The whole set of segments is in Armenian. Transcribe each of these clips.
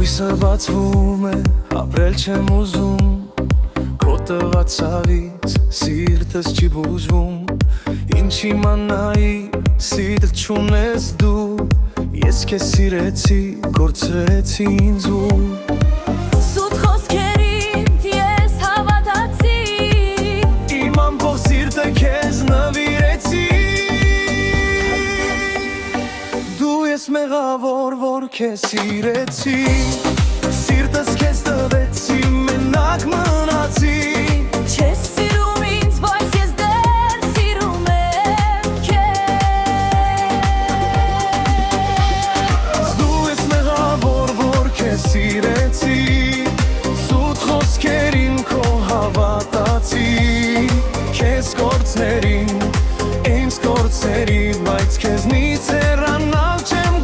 Լույսը բացվում է, ապրել չեմ ուզում Քո տված ցավից սիրտս չի բուժվում Ինչ իմանայի, սիրտ չունես դու Ես քեզ սիրեցի, կորցրեցի ինձ ու Սուտ խոսքերին ես հավատացի Իմ ամբողջ սիրտը քեզ նվիրեցի Դու ես մեղավոր, որ քեզ սիրեցի Սիրտս քեզ տվեցի, մենակ մնացի Չես սիրում ինձ, բայց ես դեռ սիրում եմ քեզ Դու ես մեղավոր, որ քեզ սիրեցի Սուտ խոսքերին քո հավատացի Քեզ կորցրեցի, ինձ կորցրեցի Բայց քեզնից հեռանալ չեմ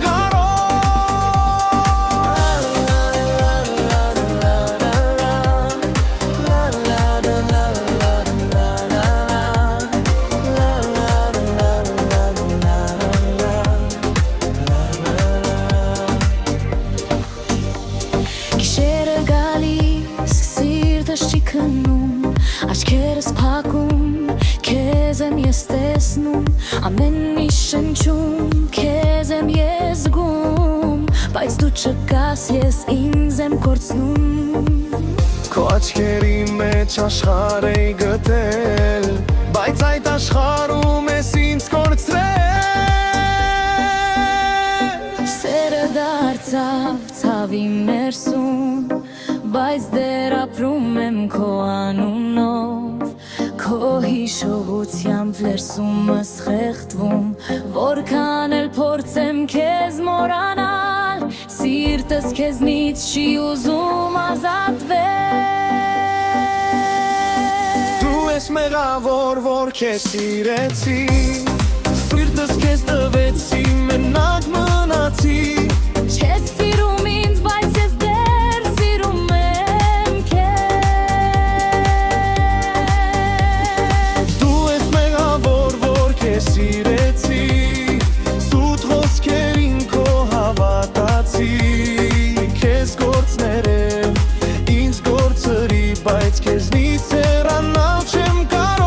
Գիշերը գալիս, սիրտս չի քնում Աչքերս փակում, քեզ եմ ես տեսնում Ամեն ինչ շնչում, քեզ եմ ես զգում Բայց դու չկաս, ես ինձ եմ կորցնում Քո աչքերի մեջ աշխարհ էի գտել Բայց այդ աշխարհում ես ինձ կորցրել Սերը դարձավ ցավի ներսում Բայց դեռ ապրում եմ քո անունով Քո հիշողությամբ վերսումս խեղդվում Որքան էլ փորձեմ քեզ մոռանալ Սիրտս քեզնից չի ուզում ազատվել Դու ես մեղավոր, որ քեզ սիրեցի Սիրտս քեզ տվեցի, մենակ մնացի Չես սիրում ինձ, բայց ես դեռ սիրում եմ քեզ Դու ես մեղավոր, որ քեզ սիրեցի Սուտ խոսքերին քո հավատացի Քեզ կորցրեցի, ինձ կորցրի Բայց քեզնից հեռանալ չեմ կարող